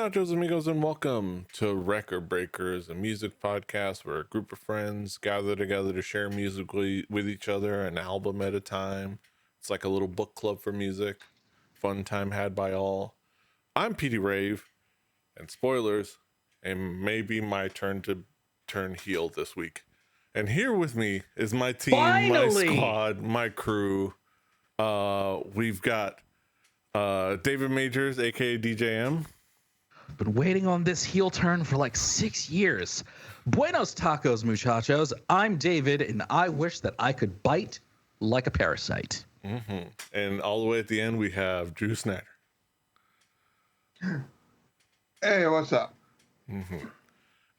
Muchachos, amigos, and welcome to Record Breakers, a music podcast where a group of friends gather together to share music with each other, an album at a time. It's like a little book club for music. Fun time had by all. I'm Petey Rave, and spoilers, it may be my turn to turn heel this week. And here with me is my team, my squad, my crew. We've got David Majors, aka DJM. Been waiting on this heel turn for like 6 years. Buenos tacos, muchachos. I'm David, and I wish that I could bite like a parasite. Mm-hmm. And all the way at the end, we have Drew Snyder. Hey, what's up? Mm-hmm.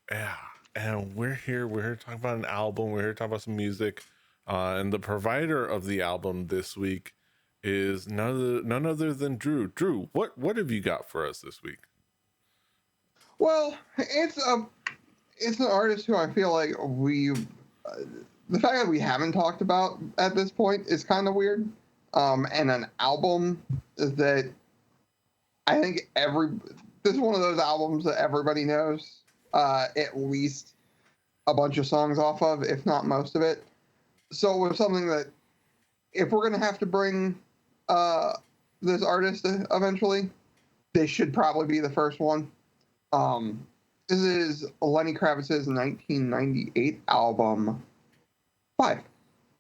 Yeah, and we're here to talk about an album. We're here to talk about some music. And the provider of the album this week is none other than Drew. Drew, what have you got for us this week? Well, it's an artist who I feel like the fact that we haven't talked about at this point is kind of weird. And an album that I think this is one of those albums that everybody knows at least a bunch of songs off of, if not most of it. So it was something that if we're going to have to bring this artist eventually, this should probably be the first one. This is Lenny Kravitz's 1998 album, 5.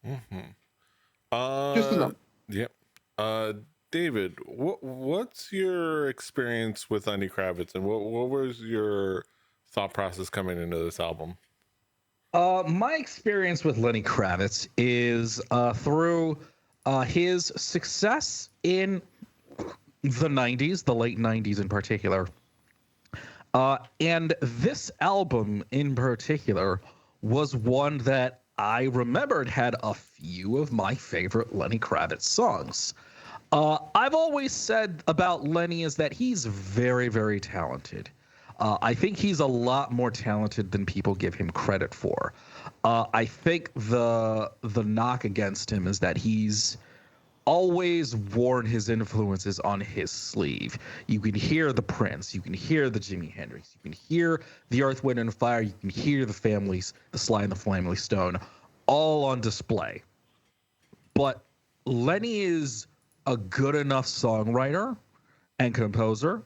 Mm-hmm. Just a number. Yep. David, what's your experience with Lenny Kravitz, and what was your thought process coming into this album? My experience with Lenny Kravitz is through his success in the 90s, the late 90s in particular. And this album in particular was one that I remembered had a few of my favorite Lenny Kravitz songs. I've always said about Lenny is that he's very, very talented. I think he's a lot more talented than people give him credit for. I think the knock against him is that he's always worn his influences on his sleeve. You can hear the Prince, you can hear the Jimi Hendrix, you can hear the Earth, Wind, and Fire, you can hear the Sly and the Family Stone, all on display. But Lenny is a good enough songwriter and composer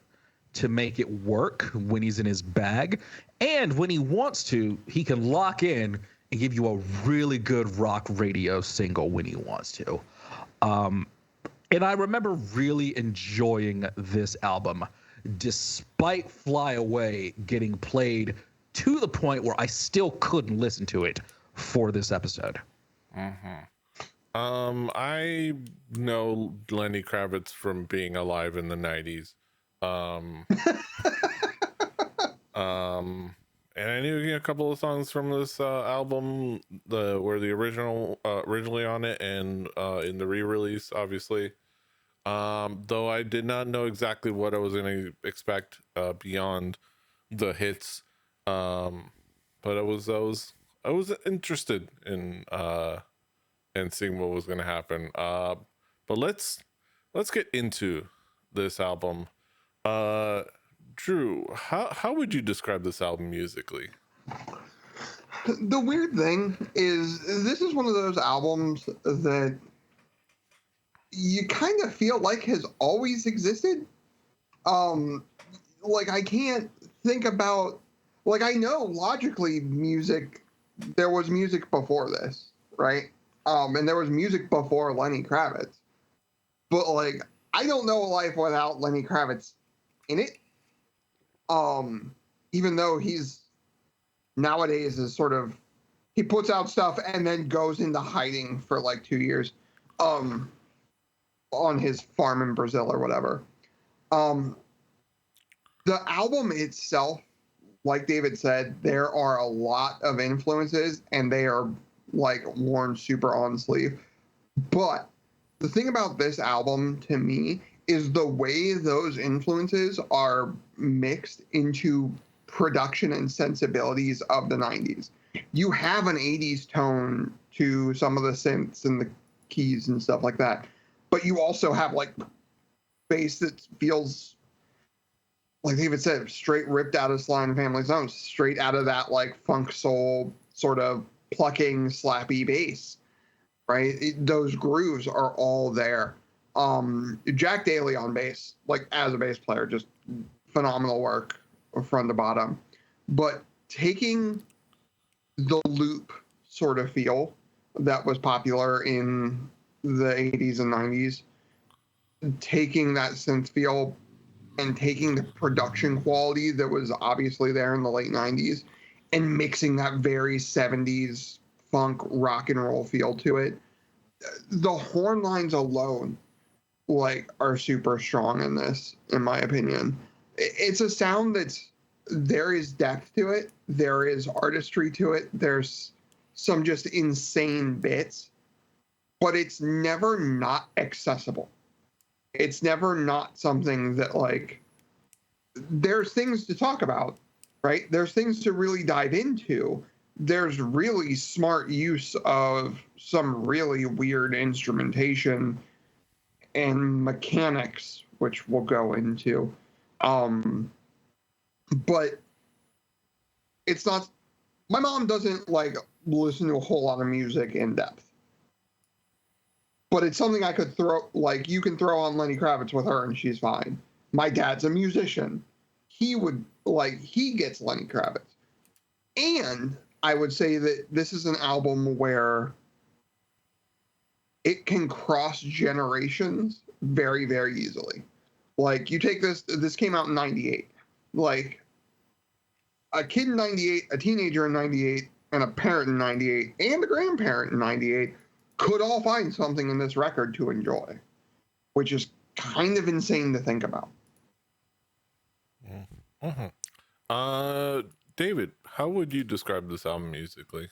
to make it work when he's in his bag. And when he wants to, he can lock in and give you a really good rock radio single when he wants to. And I remember really enjoying this album, despite Fly Away getting played to the point where I still couldn't listen to it for this episode. Mm-hmm. I know Lenny Kravitz from being alive in the 90s. And I knew a couple of songs from this album were the originally on it and in the re-release, obviously. Though I did not know exactly what I was going to expect beyond the hits. But I was interested in seeing what was going to happen. But let's get into this album. Drew, how would you describe this album musically? The weird thing is this is one of those albums that you kind of feel like has always existed. Like I can't think about, like I know logically there was music before this, right? And there was music before Lenny Kravitz. But like I don't know a life without Lenny Kravitz in it. Even though he's nowadays is sort of, he puts out stuff and then goes into hiding for like 2 years, on his farm in Brazil or whatever. The album itself, like David said, there are a lot of influences and they are like worn super on sleeve. But the thing about this album to me is the way those influences are mixed into production and sensibilities of the 90s. You have an 80s tone to some of the synths and the keys and stuff like that, but you also have like bass that feels like David said, straight ripped out of Sly and Family Stone, straight out of that like funk soul sort of plucking slappy bass, right? Those grooves are all there. Jack Daly on bass, like as a bass player, just phenomenal work front to bottom. But taking the loop sort of feel that was popular in the 80s and 90s, taking that synth feel and taking the production quality that was obviously there in the late 90s and mixing that very 70s funk rock and roll feel to it. The horn lines alone like are super strong in this, in my opinion. It's a sound that's, there is depth to it, there is artistry to it, there's some just insane bits, but it's never not accessible. It's never not something that like, there's things to talk about, right? There's things to really dive into. There's really smart use of some really weird instrumentation and mechanics, which we'll go into. But it's not, my mom doesn't like listen to a whole lot of music in depth. But it's something I could throw, like you can throw on Lenny Kravitz with her and she's fine. My dad's a musician. He would like, he gets Lenny Kravitz. And I would say that this is an album where it can cross generations very, very easily. Like you take this came out in 98. Like a kid in 98, a teenager in 98, and a parent in 98, and a grandparent in 98 could all find something in this record to enjoy, which is kind of insane to think about. David, how would you describe this album musically?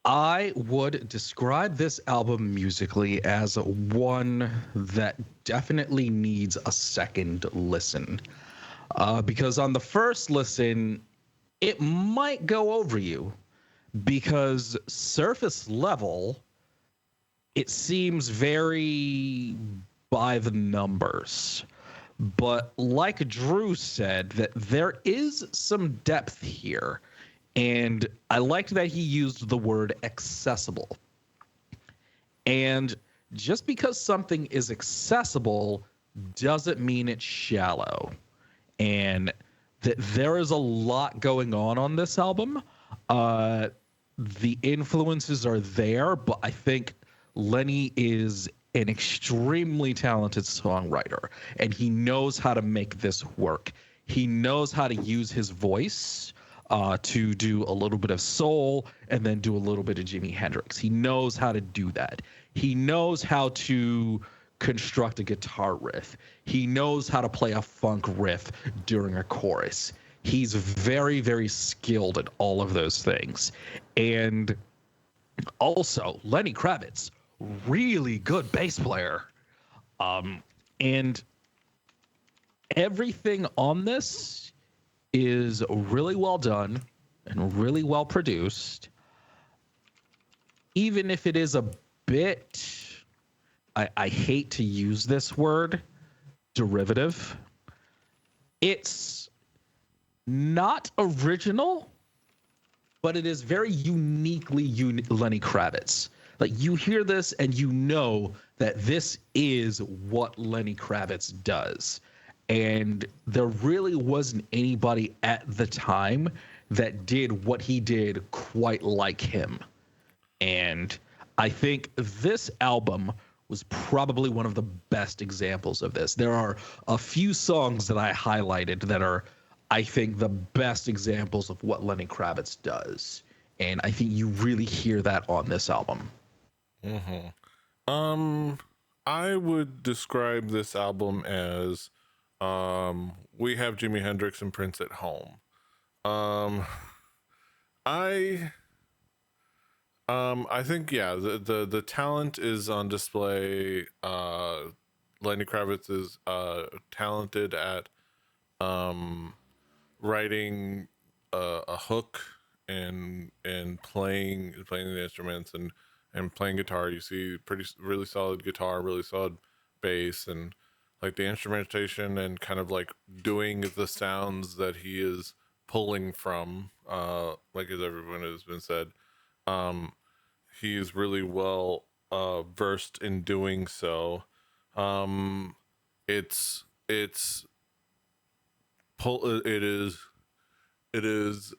I would describe this album musically as one that definitely needs a second listen. Because on the first listen, it might go over you. Because surface level, it seems very by the numbers. But like Drew said, that there is some depth here. And I liked that he used the word accessible. And just because something is accessible doesn't mean it's shallow. And that there is a lot going on this album. The influences are there, but I think Lenny is an extremely talented songwriter, and he knows how to make this work. He knows how to use his voice to do a little bit of soul and then do a little bit of Jimi Hendrix. He knows how to do that. He knows how to construct a guitar riff. He knows how to play a funk riff during a chorus. He's very, very skilled at all of those things. And also, Lenny Kravitz, really good bass player. And everything on this is really well done and really well produced. Even if it is a bit, I hate to use this word, derivative. It's not original, but it is very uniquely Lenny Kravitz. Like you hear this and you know that this is what Lenny Kravitz does. And there really wasn't anybody at the time that did what he did quite like him. And I think this album was probably one of the best examples of this. There are a few songs that I highlighted that are, I think, the best examples of what Lenny Kravitz does. And I think you really hear that on this album. I would describe this album as we have Jimi Hendrix and Prince at home. I think the talent is on display. Lenny Kravitz is talented at writing a hook and playing the instruments and playing guitar. You see really solid guitar, really solid bass, and like the instrumentation and kind of like doing the sounds that he is pulling from, like as everyone has been said, he is really well versed in doing so. It's it is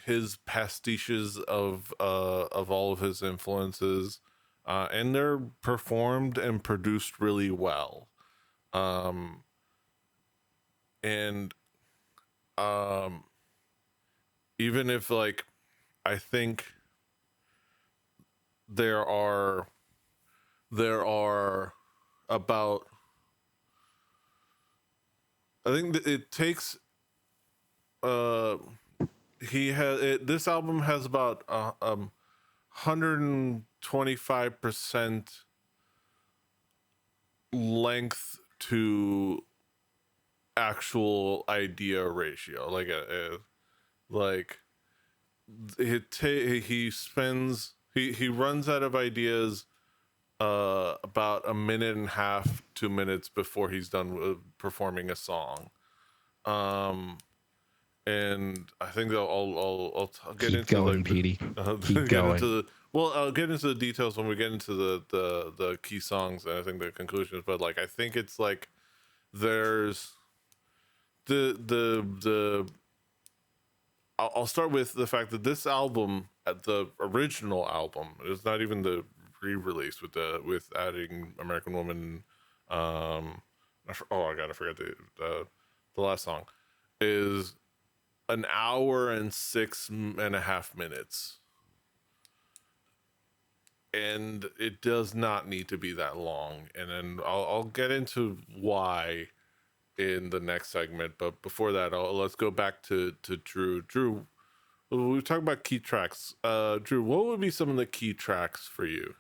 his pastiches of all of his influences, and they're performed and produced really well. Um, and even if like I think there are about, I think that it takes this album has about 125% length to actual idea ratio. Like he runs out of ideas about a minute and a half, 2 minutes before he's done with performing a song. And I think I'll get Keep into going, like Petey. Keep get going. into the, well, I'll get into the details when we get into the key songs and I think the conclusions. But like I think it's like there's the I'll start with the fact that this album, the original album, is not even the re-release with adding American Woman. I gotta forget the last song is an hour and 6.5 minutes, and it does not need to be that long. And then I'll get into why in the next segment. But before that, let's go back to Drew. Drew, we talk about key tracks. Drew, what would be some of the key tracks for you?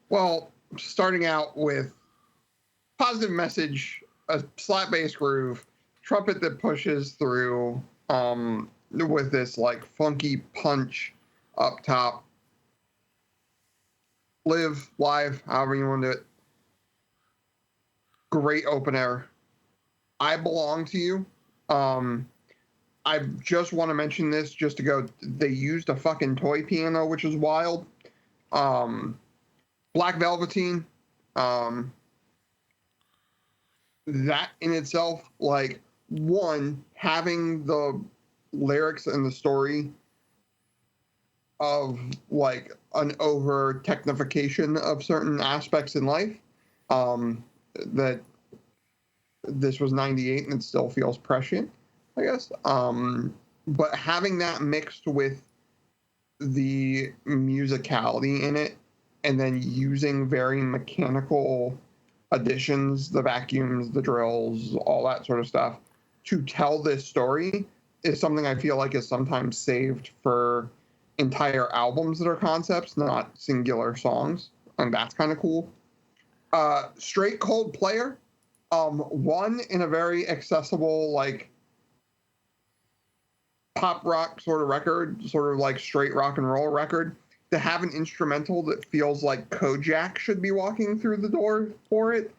Well, starting out with positive message, a slap bass groove, trumpet that pushes through with this like funky punch up top. Live, live, however you want to do it. Great opener. I Belong to You. I just want to mention this just to go, they used a fucking toy piano, which is wild. Black Velveteen. That in itself, like, one, having the lyrics and the story of like an over technification of certain aspects in life, that this was 98 and it still feels prescient, I guess. But having that mixed with the musicality in it and then using very mechanical additions, the vacuums, the drills, all that sort of stuff to tell this story is something I feel like is sometimes saved for entire albums that are concepts, not singular songs. And that's kind of cool. Straight Cold Player. One, in a very accessible, like, pop rock sort of record, sort of like straight rock and roll record, to have an instrumental that feels like Kojak should be walking through the door for it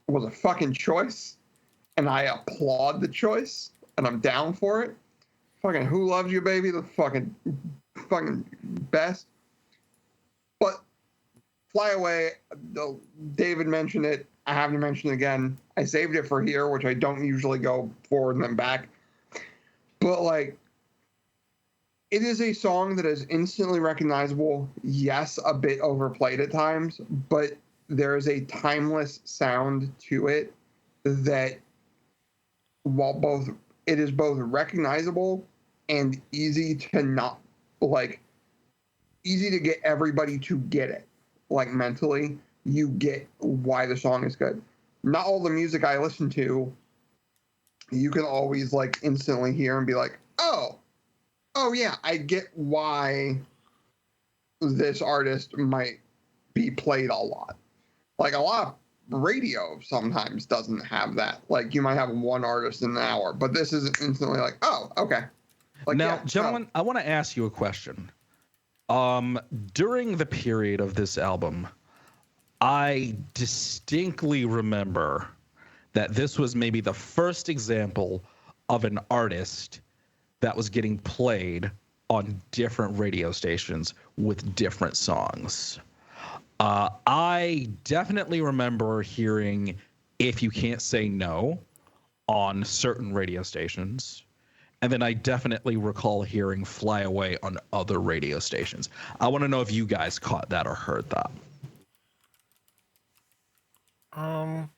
was a fucking choice. And I applaud the choice, and I'm down for it. Fucking Who Loves You, Baby, the fucking best. But Fly Away, David mentioned it. I have to mention it again. I saved it for here, which I don't usually go forward and then back. But like, it is a song that is instantly recognizable. Yes, a bit overplayed at times, but there is a timeless sound to it that, while it is both recognizable and easy to get everybody to get it. Like, mentally, you get why the song is good. Not all the music I listen to, you can always like instantly hear and be like, oh yeah, I get why this artist might be played a lot. Like, a lot of radio sometimes doesn't have that. Like, you might have one artist in an hour, but this is instantly like, oh, okay. Like, now, yeah, gentlemen, I want to ask you a question. During the period of this album, I distinctly remember that this was maybe the first example of an artist that was getting played on different radio stations with different songs. I definitely remember hearing If You Can't Say No on certain radio stations. And then I definitely recall hearing Fly Away on other radio stations. I want to know if you guys caught that or heard that. Um,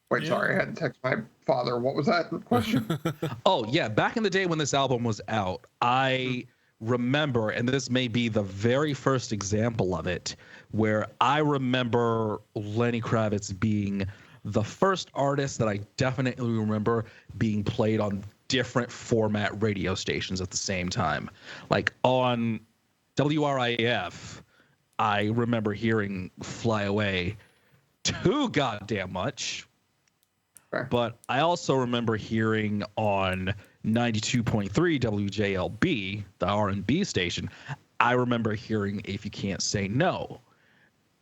Wait, yeah. sorry, I had to text my father. What was that question? Oh, yeah. Back in the day when this album was out, I remember, and this may be the very first example of it, where I remember Lenny Kravitz being the first artist that I definitely remember being played on different format radio stations at the same time. Like on WRIF, I remember hearing Fly Away too goddamn much. Okay. But I also remember hearing on 92.3 WJLB, the R&B station, I remember hearing If You Can't Say No.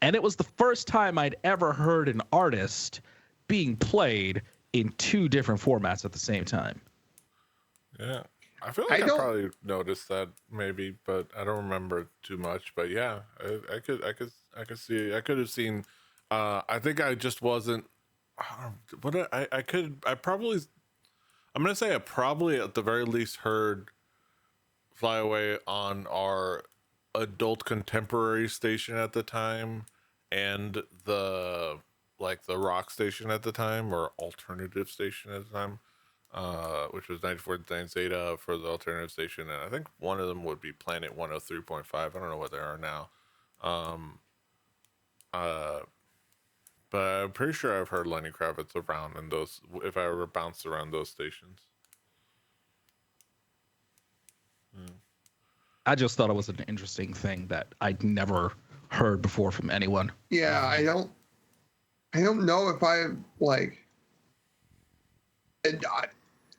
And it was the first time I'd ever heard an artist being played in two different formats at the same time. Yeah. I feel like I I don't- probably noticed that maybe, but I don't remember too much. But yeah, I could see. I could have seen. I think I just wasn't. I probably. I'm gonna say I probably at the very least heard Fly Away on our adult contemporary station at the time, and the rock station at the time, or alternative station at the time, which was 94.9 Zeta for the alternative station, and I think one of them would be Planet 103.5. I don't know what they are now. But I'm pretty sure I've heard Lenny Kravitz around in those, if I ever bounced around those stations. I just thought it was an interesting thing that I'd never heard before from anyone. Yeah, I don't know if I like.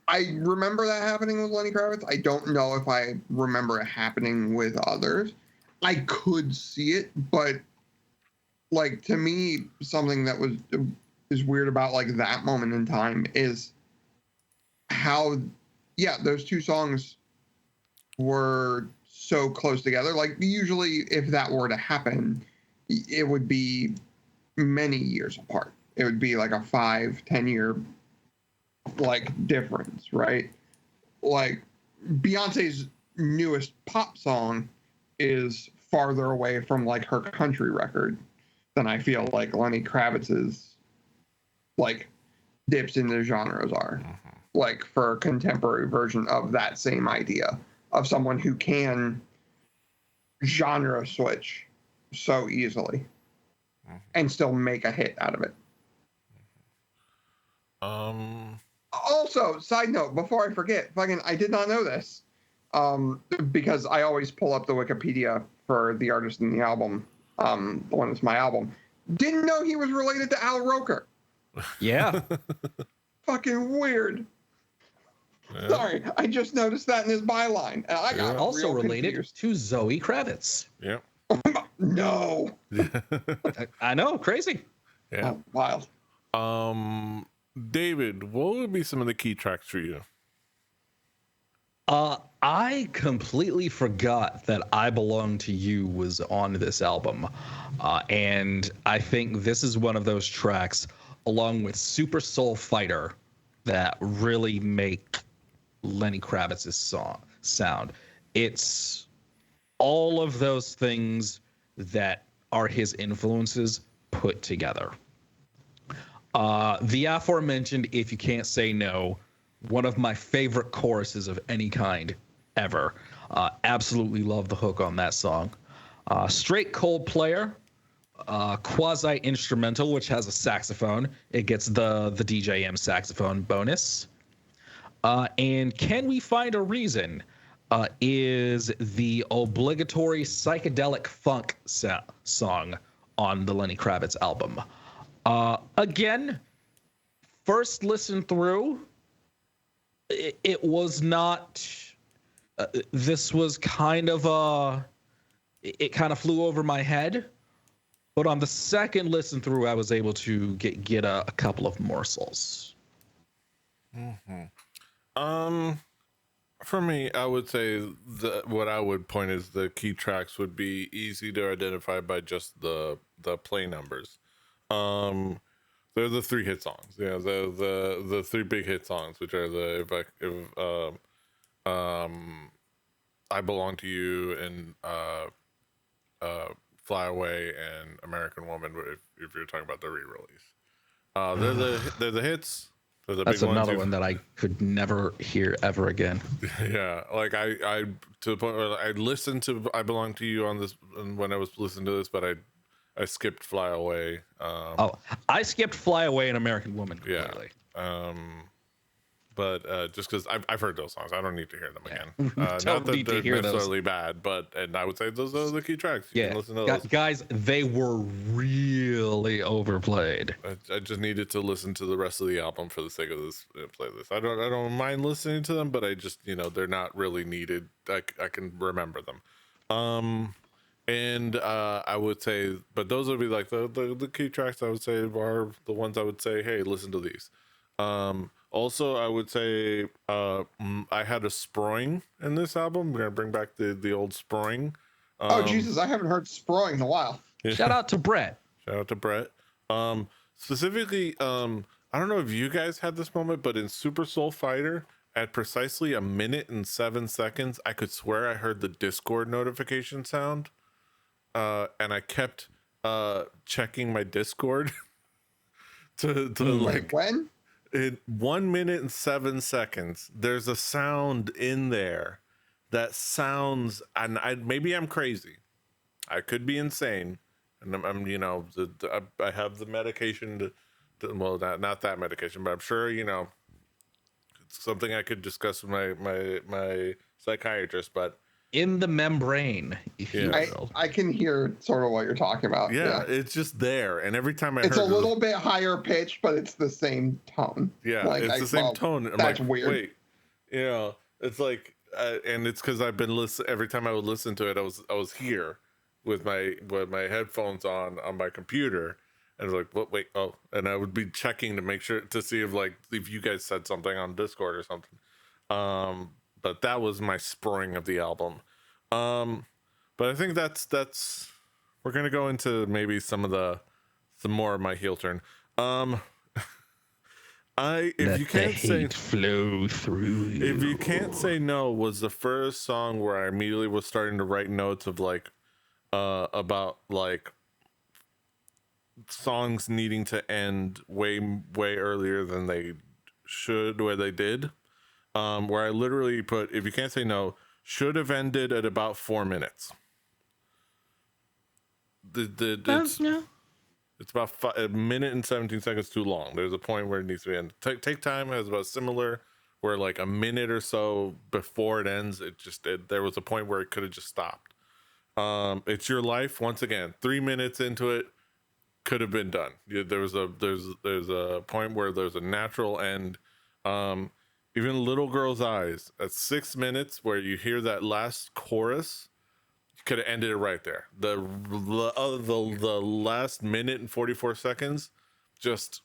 I remember that happening with Lenny Kravitz. I don't know if I remember it happening with others. I could see it, but like to me, something that is weird about like that moment in time is how, yeah, those two songs were so close together. Like usually, if that were to happen, it would be many years apart. It would be like a 5-10 year like difference, right? Like Beyonce's newest pop song is farther away from like her country record than I feel like Lenny Kravitz's like dips into genres are. Like for a contemporary version of that same idea of someone who can genre switch so easily and still make a hit out of it. Also, side note, before I forget, I did not know this, because I always pull up the Wikipedia for the artist in the album, the one that's my album. Didn't know he was related to Al Roker. Yeah. Fucking weird. Yeah. Sorry, I just noticed that in his byline. And I got also related confused. to Zoe Kravitz. Yeah. No. I know, crazy. Yeah. Oh, wild. David, what would be some of the key tracks for you? I completely forgot that I Belong to You was on this album. And I think this is one of those tracks, along with Super Soul Fighter, that really make Lenny Kravitz's sound. It's all of those things that are his influences put together. The aforementioned If You Can't Say No, one of my favorite choruses of any kind ever. Absolutely love the hook on that song. Straight Cold Player, quasi-instrumental, which has a saxophone. It gets the DJM saxophone bonus. And Can We Find a Reason is the obligatory psychedelic funk song on the Lenny Kravitz album. Again, first listen through, it was not, this was kind of it kind of flew over my head. But on the second listen through, I was able to get a couple of morsels. For me, I would say what I would point is the key tracks would be easy to identify by just the play numbers. They're the three hit songs. Yeah, the three big hit songs, which are I Belong to You and Fly Away and American Woman. If you're talking about the re-release, they're the hits. They're the That's big another ones. one that I could never hear ever again. Yeah, like I to the point where I listened to I Belong to You on this when I was listening to this, but I skipped Fly Away. I skipped Fly Away and American Woman Yeah. completely. But just because I've heard those songs, I don't need to hear them again. Don't Not that need to they're hear those. necessarily bad, and I would say those are the key tracks. You can listen to those. Guys, they were really overplayed. I just needed to listen to the rest of the album for the sake of this playlist. I don't mind listening to them, but I just they're not really needed. I can remember them. And I would say, but those would be like the key tracks. I would say are the ones I would say, hey, listen to these. Also, I would say I had a sproing in this album. We're gonna bring back the old sproing. Oh Jesus, I haven't heard sproing in a while. Yeah. Shout out to Brett. Shout out to Brett. Specifically, I don't know if you guys had this moment, but in Super Soul Fighter, at precisely 1 minute and 7 seconds, I could swear I heard the Discord notification sound, and I kept checking my Discord to like When? in 1 minute and 7 seconds. There's a sound in there that sounds, and maybe I'm crazy. I could be insane. And I'm I have the medication well, not that medication, but I'm sure, it's something I could discuss with my psychiatrist, but In the membrane. if you will. I can hear sort of what you're talking about. yeah, it's just there. And every time I It's a heard little bit higher pitched, but it's the same tone. yeah, Like, it's the same tone. I'm that's like, weird. wait, it's like, and it's because I've been every time I would listen to it, I was here with my headphones on my computer, and I was like, what? Wait, oh, and I would be checking to make sure to see if you guys said something on Discord or something. But that was my sproing of the album. But I think that's we're gonna go into maybe some more of my heel turn. If you can't say flow through you. If you can't say no was the first song where I immediately was starting to write notes of like about like songs needing to end way earlier than they should or they did. Where I literally put, if you can't say no, should have ended at about 4 minutes. It's about 1 minute and 17 seconds too long. There's a point where it needs to be ended. Take Time has about similar, where like a minute or so before it ends, there was a point where it could have just stopped. It's Your Life, once again, 3 minutes into it, could have been done. There's a point where there's a natural end. Even Little Girl's Eyes at 6 minutes, where you hear that last chorus, you could have ended it right there. The last minute and 44 seconds, it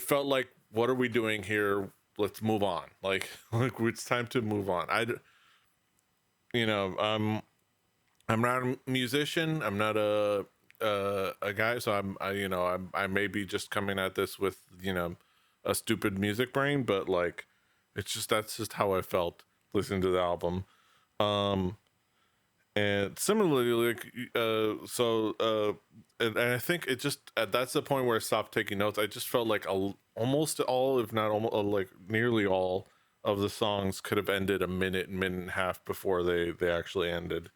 felt like, what are we doing here? Let's move on. Like it's time to move on. I'm not a musician. I'm not a guy, so I may be just coming at this with a stupid music brain, but like that's just how I felt listening to the album. And similarly, like and I think it just that's the point where I stopped taking notes. I just felt like almost all, if not almost, like nearly all of the songs could have ended a minute and a half before they actually ended.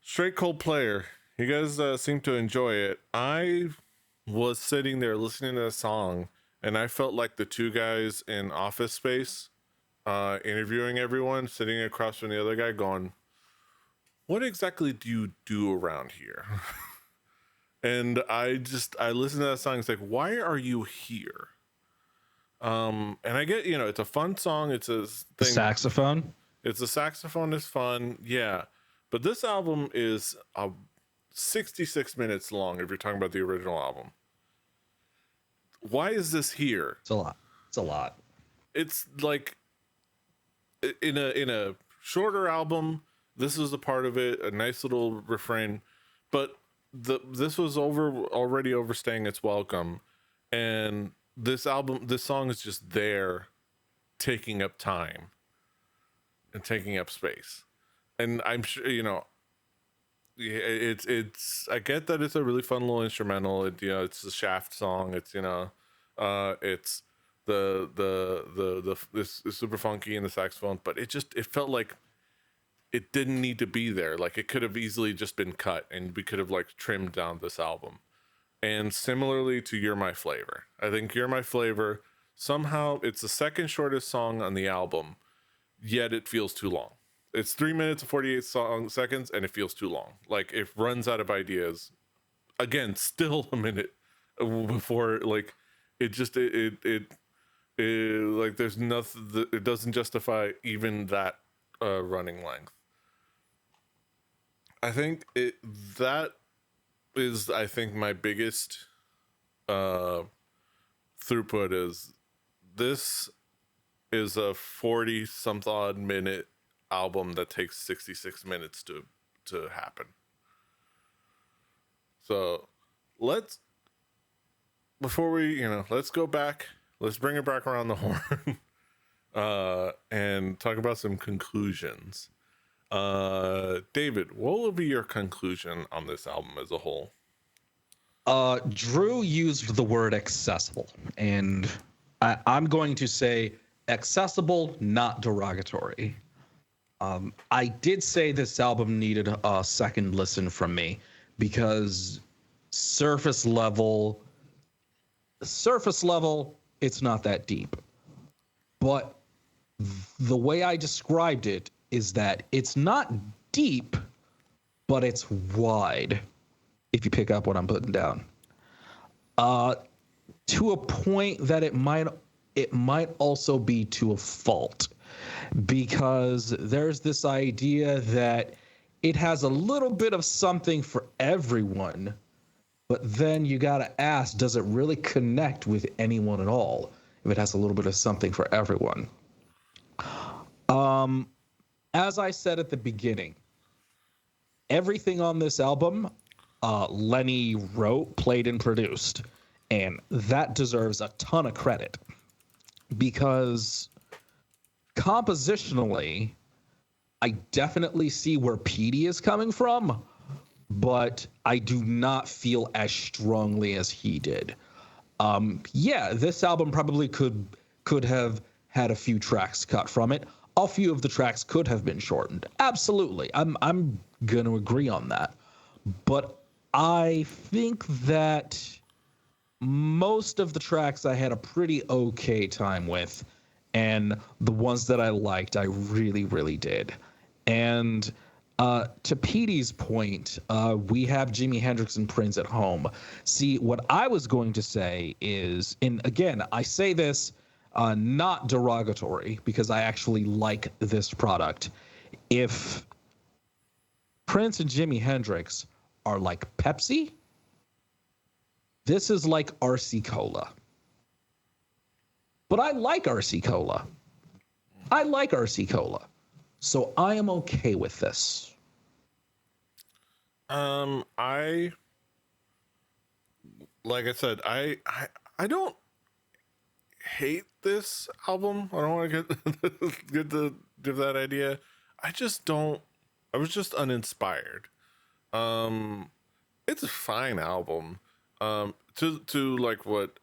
Straight Cold Player, you guys seem to enjoy it. I was sitting there listening to the song, and I felt like the two guys in Office Space interviewing everyone, sitting across from the other guy going, what exactly do you do around here? And I listened to that song. It's like, why are you here? And I get, it's a fun song. It's a thing. Saxophone. It's the saxophone is fun, yeah, but this album is 66 minutes long. If you're talking about the original album, why is this here? It's a lot. It's a lot. It's like in a shorter album, this is a part of it, a nice little refrain, but this was already overstaying its welcome, and this song is just there, taking up time and taking up space. And I'm sure, it's I get that it's a really fun little instrumental. It's the Shaft song. It's it's this is super funky in the saxophone, but it felt like it didn't need to be there. Like it could have easily just been cut, and we could have like trimmed down this album. And similarly to You're My Flavor, I think You're My Flavor, somehow it's the second shortest song on the album, yet it feels too long. It's 3 minutes and 48 seconds, and it feels too long. Like it runs out of ideas. Again, still a minute before like it like there's nothing. It doesn't justify even that running length. I think that is my biggest throughput is this is a 40 some odd minute album that takes 66 minutes to happen. So let's go back, let's bring it back around the horn and talk about some conclusions. David, what will be your conclusion on this album as a whole? Drew used the word accessible, and I'm going to say accessible, not derogatory. I did say this album needed a second listen from me because surface level, it's not that deep. But the way I described it is that it's not deep, but it's wide, if you pick up what I'm putting down. To a point that it might also be to a fault, because there's this idea that it has a little bit of something for everyone, but then you got to ask, does it really connect with anyone at all if it has a little bit of something for everyone? As I said at the beginning, everything on this album, Lenny wrote, played, and produced, and that deserves a ton of credit because compositionally, I definitely see where Petey is coming from, but I do not feel as strongly as he did. Yeah, this album probably could have had a few tracks cut from it. A few of the tracks could have been shortened. Absolutely. I'm going to agree on that. But I think that most of the tracks I had a pretty okay time with, and the ones that I liked, I really, really did. And to Petey's point, we have Jimi Hendrix and Prince at home. See, what I was going to say is, and again, I say this not derogatory because I actually like this product. If Prince and Jimi Hendrix are like Pepsi, this is like RC Cola. But I like RC Cola. So I am okay with this. I like I said, I don't hate this album. I don't want to get the give that idea. I was just uninspired. It's a fine album. To like what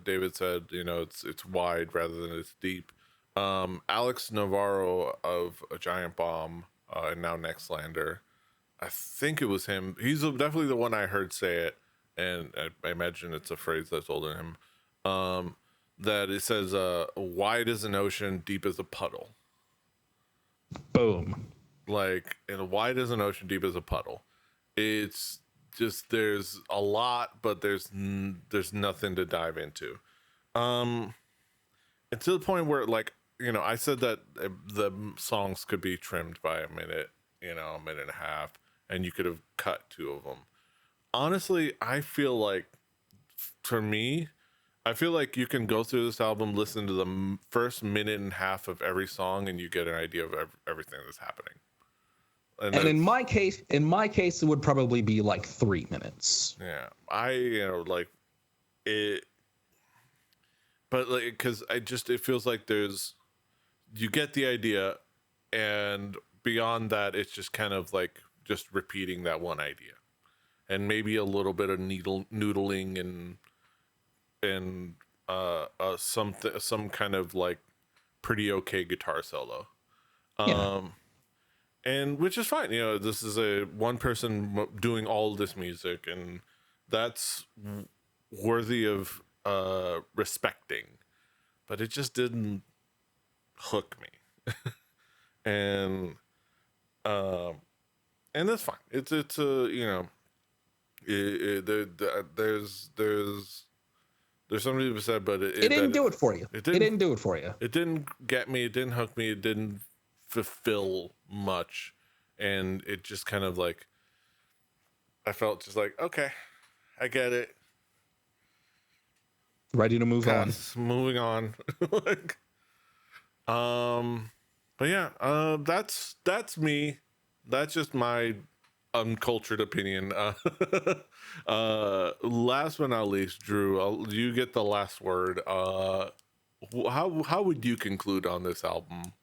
David said, it's wide rather than it's deep. Alex Navarro of A Giant Bomb and now Nextlander, I think it was him. He's definitely the one I heard say it, and I imagine it's a phrase that's older than him. That it says, "Wide as an ocean, deep as a puddle." Boom. Like, and wide as an ocean, deep as a puddle. It's just there's a lot, but there's nothing to dive into. And to the point where like I said that the songs could be trimmed by a minute, a minute and a half, and you could have cut two of them. Honestly, I feel like, for me, I feel like you can go through this album, listen to the first minute and a half of every song, and you get an idea of everything that's happening. And in my case, it would probably be like 3 minutes. Yeah, like it, but like, because it feels like you get the idea, and beyond that, it's just kind of like just repeating that one idea, and maybe a little bit of noodling and some kind of like pretty okay guitar solo. Yeah. And which is fine. This is one person doing all of this music, and that's worthy of respecting. But it just didn't hook me, and that's fine. It's there's something to be said, but it didn't do it for you. It didn't do it for you. It didn't get me. It didn't hook me. It didn't fulfill much, and it just kind of like, I felt just like, okay, I get it, ready to move on. Moving on. Like, but yeah, that's me. That's just my uncultured opinion. Last but not least, Drew, you get the last word. How would you conclude on this album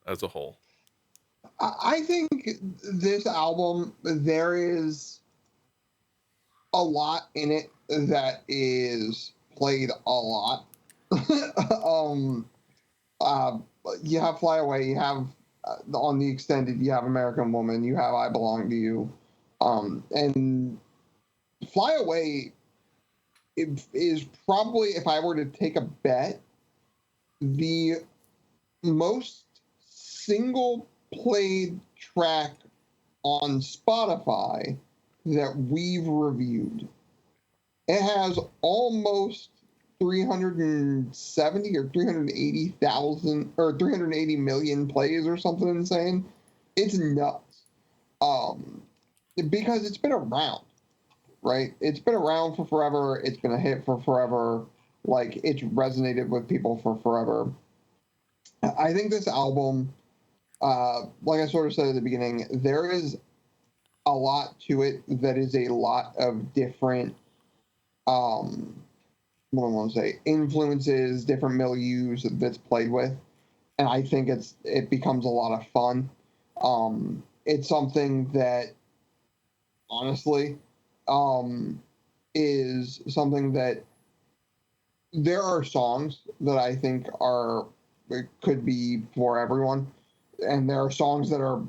as a whole? I think this album, there is a lot in it that is played a lot. You have Fly Away, you have on the extended, you have American Woman, you have I Belong to You. And Fly Away is probably, if I were to take a bet, the most single played track on Spotify that we've reviewed. It has almost 370 or 380,000 or 380 million plays or something insane. It's nuts. Because it's been around, right? It's been around for forever. It's been a hit for forever. Like, it's resonated with people for forever. I think this album, like I sort of said at the beginning, there is a lot to it that is a lot of different, what do I want to say, influences, different milieus that's played with. And I think it becomes a lot of fun. It's something that, honestly, is something that there are songs that I think could be for everyone, and there are songs that are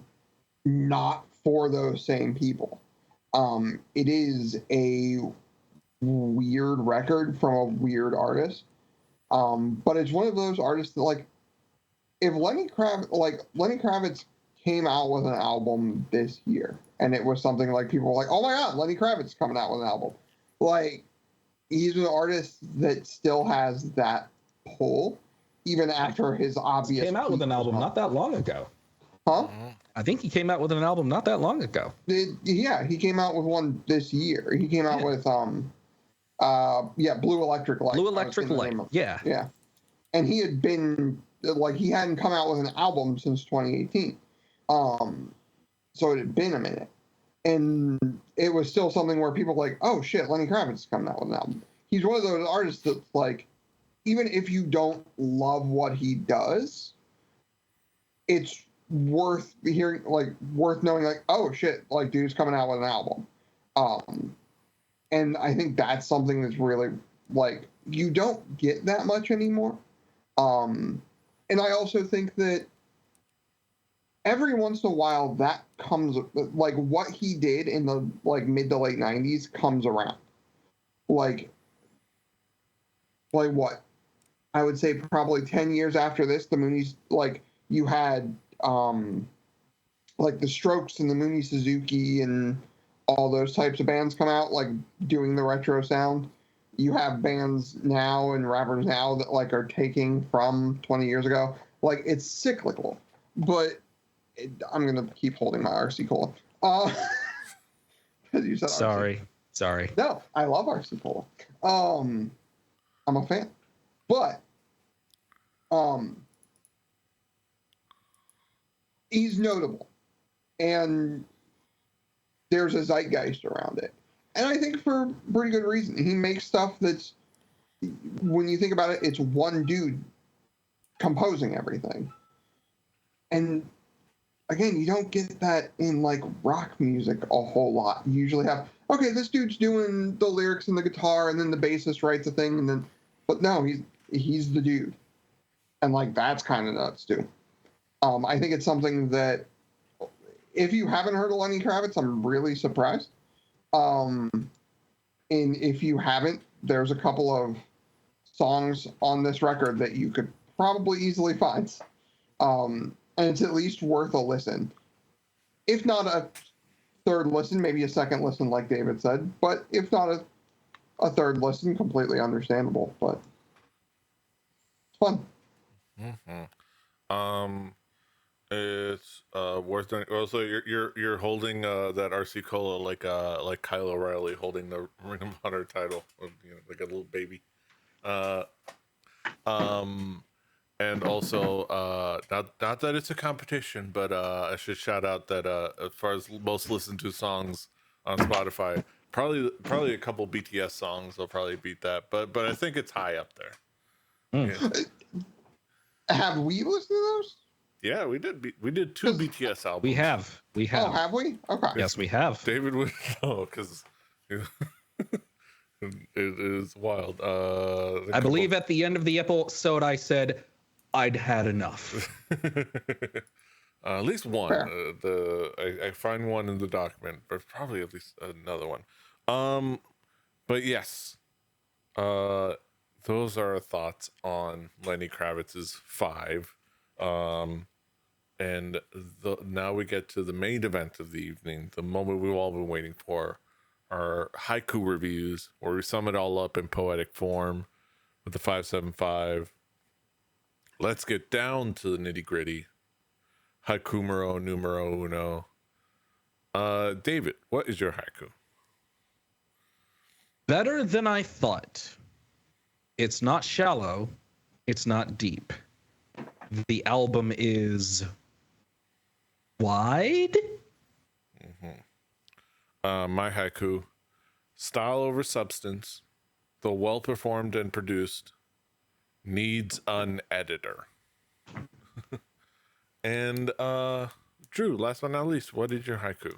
not for those same people. It is a weird record from a weird artist, but it's one of those artists that, like, if Lenny Kravitz came out with an album this year, and it was something like people were like, "Oh my God, Lenny Kravitz coming out with an album," like, he's an artist that still has that pull, even after his obvious. Came out with an album not that long ago. Huh? I think he came out with an album not that long ago. Yeah, he came out with one this year. He came out with Blue Electric Light. Blue Electric Light. Yeah. And he had been, like, he hadn't come out with an album since 2018. So it had been a minute. And it was still something where people were like, oh shit, Lenny Kravitz is coming out with an album. He's one of those artists that's like, even if you don't love what he does, it's worth hearing, like, worth knowing, like, oh shit, like, dude's coming out with an album. And I think that's something that's really, like, you don't get that much anymore. And I also think that every once in a while that comes, like, what he did in the, like, mid to late 90s comes around. Like what? I would say probably 10 years after this, the Moonies, like, you had, like, the Strokes and the Mooney Suzuki and all those types of bands come out, like, doing the retro sound. You have bands now and rappers now that, like, are taking from 20 years ago. Like, it's cyclical, but I'm gonna keep holding my RC Cola. Because you said Sorry. No, I love RC Cola. I'm a fan, but he's notable, and there's a zeitgeist around it, and I think for pretty good reason. He makes stuff that's, when you think about it, it's one dude composing everything, and again, you don't get that in like rock music a whole lot. You usually have, okay, this dude's doing the lyrics and the guitar, and then the bassist writes a thing, and then, but no, he's the dude, and like that's kind of nuts too. I think it's something that, if you haven't heard of Lenny Kravitz, I'm really surprised. And if you haven't, there's a couple of songs on this record that you could probably easily find. And it's at least worth a listen. If not a third listen, maybe a second listen, like David said. But if not a third listen, completely understandable. But it's fun. Mm-hmm. It's worth doing. Also, you're holding that RC Cola like Kyle O'Reilly holding the Ring of Honor title, like a little baby. And also, not that it's a competition, but I should shout out that as far as most listened to songs on Spotify, probably a couple BTS songs will probably beat that, but I think it's high up there. Yeah. Have we listened to those? Yeah, we did two BTS albums. We have. Oh, have we? Okay. Yes, we have. David would know because it is wild. I believe at the end of the episode, I said I'd had enough. At least one. I find one in the document, but probably at least another one. But yes, those are our thoughts on Lenny Kravitz's 5. And now we get to the main event of the evening, the moment we've all been waiting for, our haiku reviews, where we sum it all up in poetic form with the 575. Let's get down to the nitty gritty. Haikumero numero uno. David, what is your haiku? Better than I thought. It's not shallow. It's not deep. The album is wide. My haiku: style over substance, though well performed and produced, needs an editor. And Drew, last but not least, what is your haiku?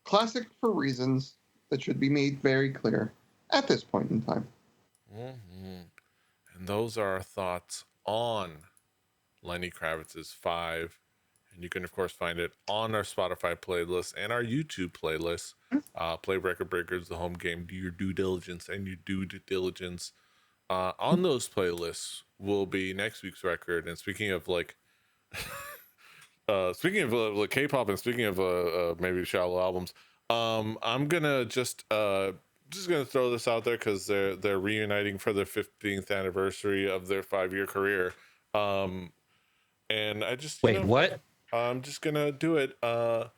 Classic for reasons that should be made very clear at this point in time. Mm-hmm. And those are our thoughts on Lenny Kravitz's 5. And you can, of course, find it on our Spotify playlist and our YouTube playlist. Play Record Breakers, the home game. Do your due diligence, and you do due diligence. On those playlists will be next week's record. And speaking of like K-pop, and speaking of maybe shallow albums, I'm gonna just gonna throw this out there because they're reuniting for their 15th anniversary of their 5-year career. And I just Wait, what? I'm just gonna do it. They're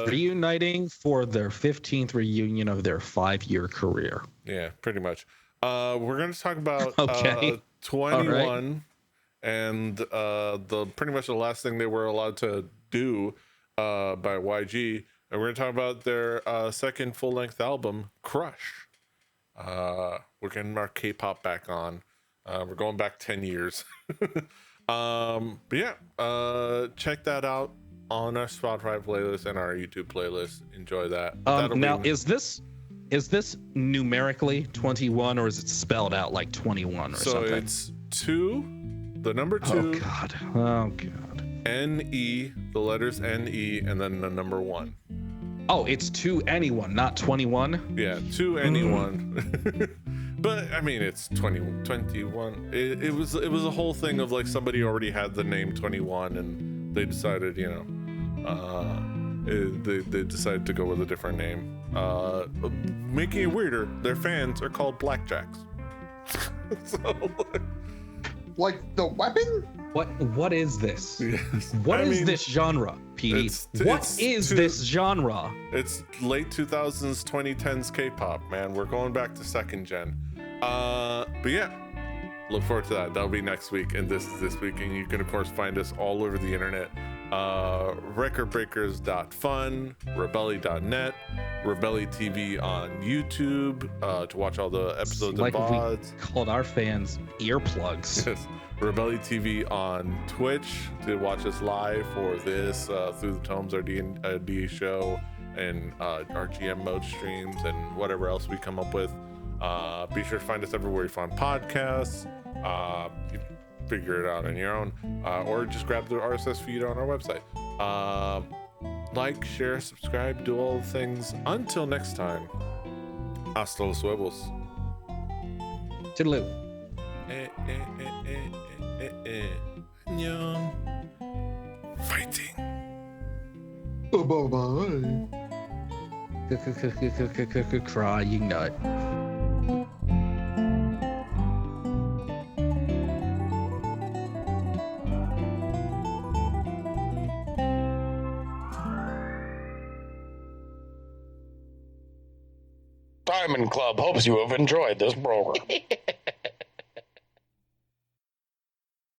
reuniting for their 15th reunion of their 5-year career. Yeah, pretty much. We're gonna talk about 21 right. and the pretty much the last thing they were allowed to do by YG. And we're gonna talk about their second full-length album, Crush. We're getting our K-pop back on. We're going back 10 years. But yeah, check that out on our Spotify playlist and our YouTube playlist. Enjoy that. Now, is this numerically 21, or is it spelled out like 21 or something? So it's 2, the number 2. Oh God. NE, the letters NE, and then the number 1. Oh, it's 2 anyone, not 21. Yeah, 2 anyone. But I mean, it's 21. It was a whole thing of like somebody already had the name 21, and they decided, they decided to go with a different name. Making it weirder, their fans are called Blackjacks. So, Like the weapon? What is this? Yes. What is this genre, PD? What is this genre? It's late 2000s, 2010s K-pop, man. We're going back to second gen. But yeah, look forward to that. That'll be next week, and this is this week. And you can of course find us all over the internet. Recordbreakers.fun, rebelli.net, Rebelli TV on YouTube to watch all the episodes Like of we VODs. called our fans earplugs. Yes. Rebelli TV on Twitch to watch us live for this Through the Tomes, our D&D show, and our GM mode streams and whatever else we come up with. Be sure to find us everywhere you find podcasts. You figure it out on your own, or just grab the RSS feed on our website. Like, share, subscribe, do all the things. Until next time, hasta los huevos. Toodaloo. Annyeong. Fighting. Bye-bye. Crying nut. Diamond Club hopes you have enjoyed this program.